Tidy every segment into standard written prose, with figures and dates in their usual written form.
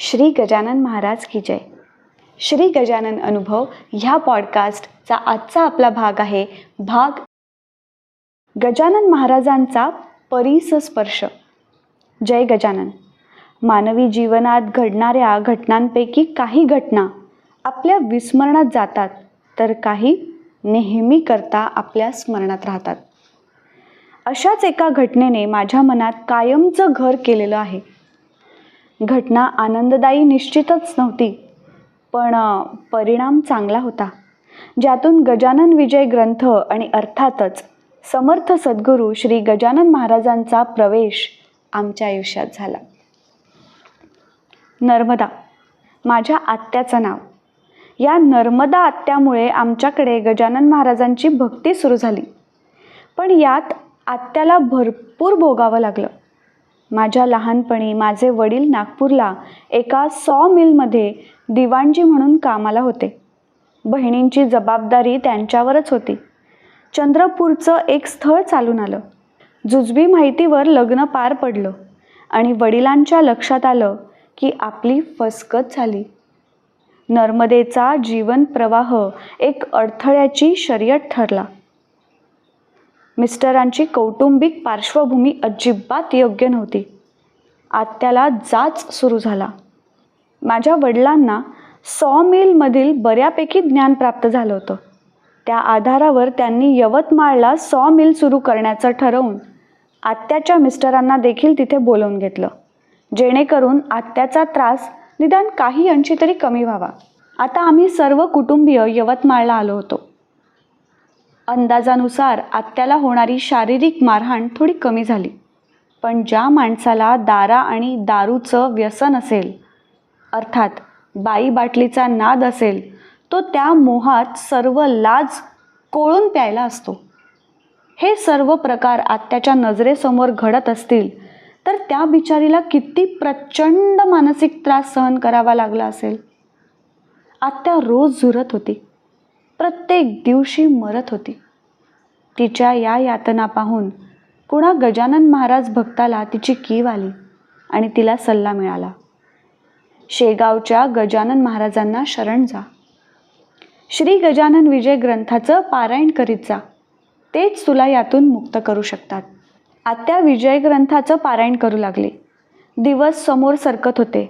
श्री गजानन महाराज की जय. श्री गजानन अनुभव ह्या पॉडकास्टचा आजचा आपला भाग आहे भाग गजानन महाराजांचा परीस स्पर्श. जय गजानन. मानवी जीवनात घडणाऱ्या घटनांपैकी काही घटना आपल्या विस्मरणात जातात तर काही नेहमी करता आपल्या स्मरणात राहतात. अशाच एका घटनेने माझ्या मनात कायमचं घर केलेलं आहे. घटना आनंददायी निश्चितच नव्हती, पण परिणाम चांगला होता, ज्यातून गजानन विजय ग्रंथ आणि अर्थातच समर्थ सद्गुरू श्री गजानन महाराजांचा प्रवेश आमच्या आयुष्यात झाला. नर्मदा माझ्या आत्याचं नाव. या नर्मदा आत्यामुळे आमच्याकडे गजानन महाराजांची भक्ती सुरू झाली. पण यात आत्याला भरपूर भोगावं लागलं. माझ्या लहानपणी माझे वडील नागपूरला एका मिलमध्ये दिवाणजी म्हणून कामाला होते. बहिणींची जबाबदारी त्यांच्यावरच होती. चंद्रपूरचं एक स्थळ चालून आलं. जुजबी माहितीवर लग्न पार पडलं आणि वडिलांच्या लक्षात आलं की आपली फसगत झाली. नर्मदेचा जीवन प्रवाह एक अडथळ्याची शर्यत ठरला. मिस्टरांची कौटुंबिक पार्श्वभूमी अजिबात योग्य नव्हती. आत्याला जाच सुरू झाला. माझ्या वडिलांना मिलमधील बऱ्यापैकी ज्ञान प्राप्त झालं होतं. त्या आधारावर त्यांनी यवतमाळला मिल सुरू करण्याचं ठरवून आत्याच्या मिस्टरांना देखील तिथे बोलावून घेतलं, जेणेकरून आत्याचा त्रास निदान काही अंशी तरी कमी व्हावा. आता आम्ही सर्व कुटुंबीय यवतमाळला आलो होतो. अंदाजानुसार आत्याला होणारी शारीरिक मारहाण थोडी कमी झाली, पण ज्या माणसाला दारा आणि दारूचं व्यसन असेल, अर्थात बाई बाटलीचा नाद असेल, तो त्या मोहात सर्व लाज कोळून प्यायला असतो. हे सर्व प्रकार आत्याच्या नजरेसमोर घडत असतील तर त्या बिचारीला किती प्रचंड मानसिक त्रास सहन करावा लागला असेल. आत्या रोज झुरत होती, प्रत्येक दिवशी मरत होती. तिच्या या यातना पाहून कुणा गजानन महाराज भक्ताला तिची कीव आली आणि तिला सल्ला मिळाला, शेगावच्या गजानन महाराजांना शरण जा. श्री गजानन विजय ग्रंथाचं पारायण करीत जा, तेच तुला यातून मुक्त करू शकतात. आत्या विजय ग्रंथाचं पारायण करू लागली. दिवस समोर सरकत होते,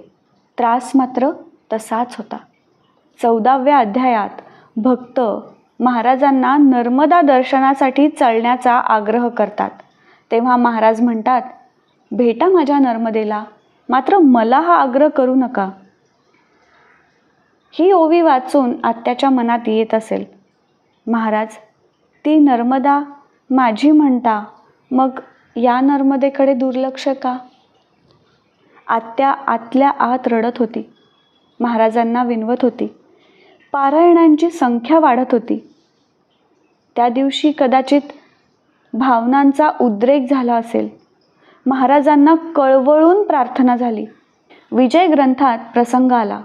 त्रास मात्र तसाच होता. 14व्या अध्यायात भक्त महाराजांना नर्मदा दर्शनासाठी चलण्याचा आग्रह करतात. तेव्हा महाराज म्हणतात, भेटा माझ्या नर्मदेला, मात्र मला हा आग्रह करू नका. ही ओवी वाचून आत्याच्या मनात येत असेल, महाराज ती नर्मदा माझी म्हणता, मग या नर्मदेकडे दुर्लक्ष का? आत्या आतल्या आत रडत होती, महाराजांना विनवत होती. पारायणांची संख्या वाढत होती. त्या दिवशी कदाचित भावनांचा उद्रेक झाला असेल. महाराजांना कळवळून प्रार्थना झाली. विजय ग्रंथात प्रसंग आला,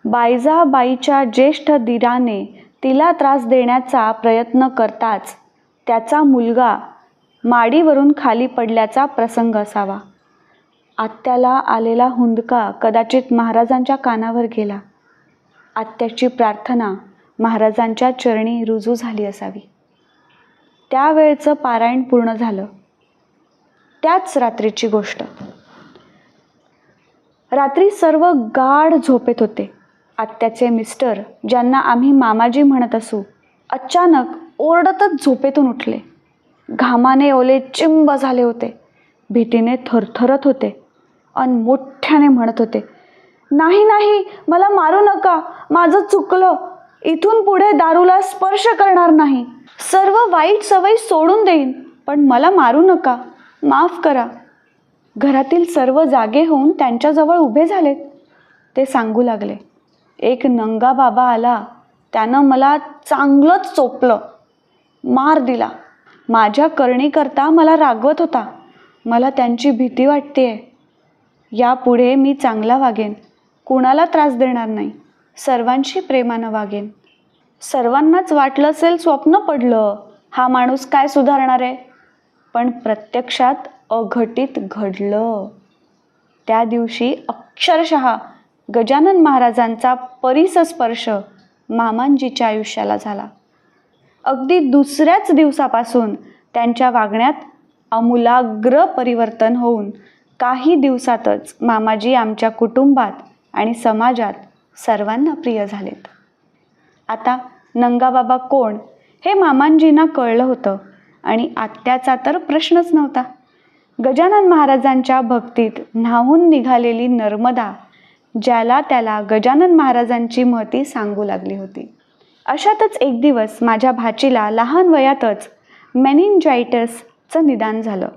बाईजाबाईच्या ज्येष्ठ दीराने तिला त्रास देण्याचा प्रयत्न करताच त्याचा मुलगा माडीवरून खाली पडल्याचा प्रसंग असावा. आत्याला आलेला हुंदका कदाचित महाराजांच्या कानावर गेला. आत्याची प्रार्थना महाराजांच्या चरणी रुजू झाली असावी. त्यावेळचं पारायण पूर्ण झालं. त्याच रात्रीची गोष्ट. रात्री सर्व गाढ झोपेत होते. आत्याचे मिस्टर, ज्यांना आम्ही मामाजी म्हणत असू, अचानक ओरडतच झोपेतून उठले. घामाने ओले चिंब झाले होते, भीतीने थरथरत होते आणि मोठ्याने म्हणत होते, नाही नाही, मला मारू नका, माझं चुकलं, इथून पुढे दारूला स्पर्श करणार नाही, सर्व वाईट सवयी सोडून देईन, पण मला मारू नका, माफ करा. घरातील सर्व जागे होऊन त्यांच्याजवळ उभे झालेत. ते सांगू लागले, एक नंगा बाबा आला, त्यानं मला चांगलंच चोपलं, मार दिला. माझ्या करणीकरता मला रागवत होता. मला त्यांची भीती वाटतेय. यापुढे मी चांगला वागेन, कुणाला त्रास देणार नाही, सर्वांशी प्रेमानं वागेन. सर्वांनाच वाटलं असेल स्वप्न पडलं, हा माणूस काय सुधारणार आहे, पण प्रत्यक्षात अघटित घडलं. त्या दिवशी अक्षरशः गजानन महाराजांचा परिसस्पर्श मामांजीच्या आयुष्याला झाला. अगदी दुसऱ्याच दिवसापासून त्यांच्या वागण्यात आमूलाग्र परिवर्तन होऊन काही दिवसातच मामाजी आमच्या कुटुंबात आणि समाजात सर्वांना प्रिय झालेत. आता नंगाबाबा कोण हे मामांजींना कळलं होतं आणि आत्याचा तर प्रश्नच नव्हता. गजानन महाराजांच्या भक्तीत न्हावून निघालेली नर्मदा ज्याला त्याला गजानन महाराजांची महती सांगू लागली होती. अशातच एक दिवस माझ्या भाचीला लहान वयातच मेनिंजायटिसचं निदान झालं.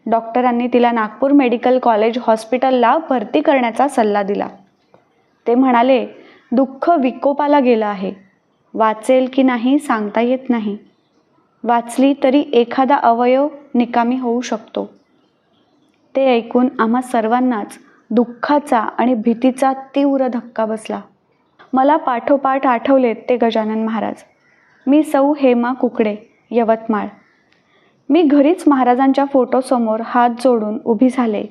डॉक्टरांनी तिला नागपूर मेडिकल कॉलेज हॉस्पिटलला भरती करण्याचा सल्ला दिला. ते म्हणाले, दुःख विकोपाला गेलं आहे, वाचेल की नाही सांगता येत नाही, वाचली तरी एखादा अवयव निकामी होऊ शकतो. ते ऐकून आम्हा सर्वांनाच दुःखाचा आणि भीतीचा तीव्र धक्का बसला. मला पाठोपाठ आठवलेत ते गजानन महाराज. मी सौ हेमा कुकडे, यवतमाळ. मी घरीच महाराजांच्या फोटोसमोर हात जोडून उभी झाले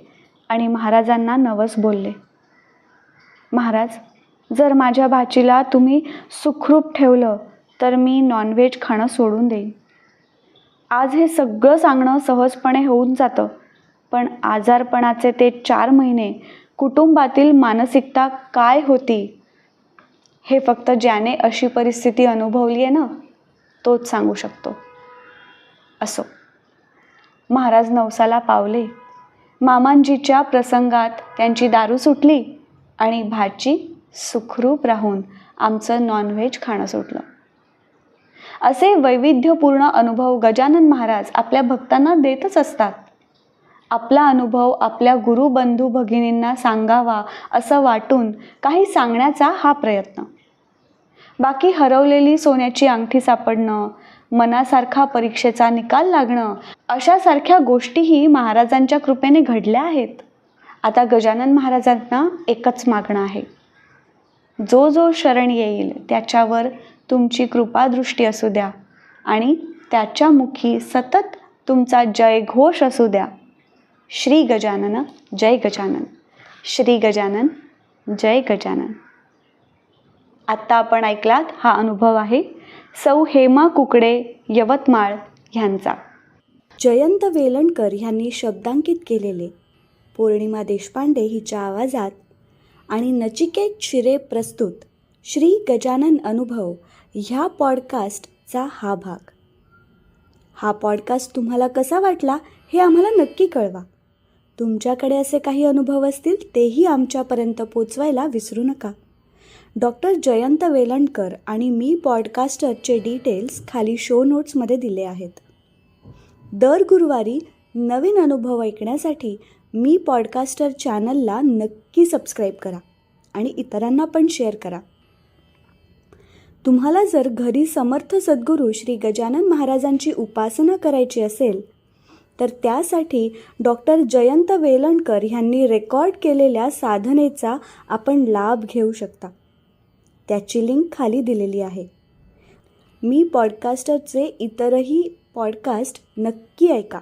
आणि महाराजांना नवस बोलले. महाराज, जर माझ्या भाचीला तुम्ही सुखरूप ठेवलं तर मी नॉनव्हेज खाणं सोडून देईन. आज हे सगळं सांगणं सहजपणे होऊन जातं, पण आजारपणाचे ते 4 महिने कुटुंबातील मानसिकता काय होती हे फक्त ज्याने अशी परिस्थिती अनुभवली आहे ना, तोच सांगू शकतो. असो, महाराज नवसाला पावले. मामांजीच्या प्रसंगात त्यांची दारू सुटली आणि भाची सुखरूप राहून आमचं नॉनव्हेज खाणं सुटलं. असे वैविध्यपूर्ण अनुभव गजानन महाराज आपल्या भक्तांना देतच असतात. आपला अनुभव आपल्या गुरुबंधू भगिनींना सांगावा असं वाटून काही सांगण्याचा हा प्रयत्न. बाकी हरवलेली सोन्याची अंगठी सापडणं, मनासारखा परीक्षेचा निकाल लागणं, अशासारख्या गोष्टीही महाराजांच्या कृपेने घडल्या आहेत. आता गजानन महाराजांना एकच मागणं आहे, जो जो शरण येईल त्याच्यावर तुमची कृपादृष्टी असू द्या आणि त्याच्या मुखी सतत तुमचा जयघोष असू द्या. श्री गजानन जय गजानन, श्री गजानन जय गजानन. आत्ता आपण ऐकलात हा अनुभव आहे सौ हेमा कुकडे, यवतमाळ ह्यांचा. जयंत वेलणकर ह्यांनी शब्दांकित केलेले, पौर्णिमा देशपांडे हिच्या आवाजात आणि नचिकेत शिरे प्रस्तुत श्री गजानन अनुभव ह्या पॉडकास्टचा हा भाग. हा पॉडकास्ट तुम्हाला कसा वाटला हे आम्हाला नक्की कळवा. तुमच्याकडे असे काही अनुभव असतील तेही आमच्यापर्यंत पोचवायला विसरू नका. डॉक्टर जयंत वेलणकर आणि मी पॉडकास्टरचे डिटेल्स खाली शो नोट्समध्ये दिले आहेत. दर गुरुवारी नवीन अनुभव ऐकण्यासाठी मी पॉडकास्टर चॅनलला नक्की सबस्क्राईब करा आणि इतरांना पण शेअर करा. तुम्हाला जर घरी समर्थ सद्गुरू श्री गजानन महाराजांची उपासना करायची असेल तर त्यासाठी डॉक्टर जयंत वेलणकर ह्यांनी रेकॉर्ड केलेल्या साधनेचा आपण लाभ घेऊ शकता. त्याची लिंक खाली दिलेली आहे. मी पॉडकास्टरचे इतरही पॉडकास्ट नक्की ऐका.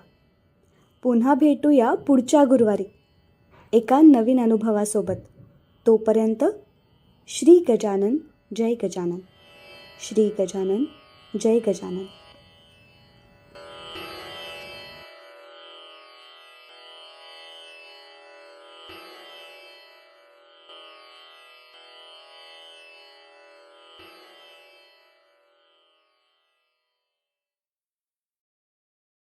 पुन्हा भेटूया पुढच्या गुरुवारी एका नवीन अनुभवासोबत. तोपर्यंत श्री गजानन जय गजानन, श्री गजानन जय गजानन.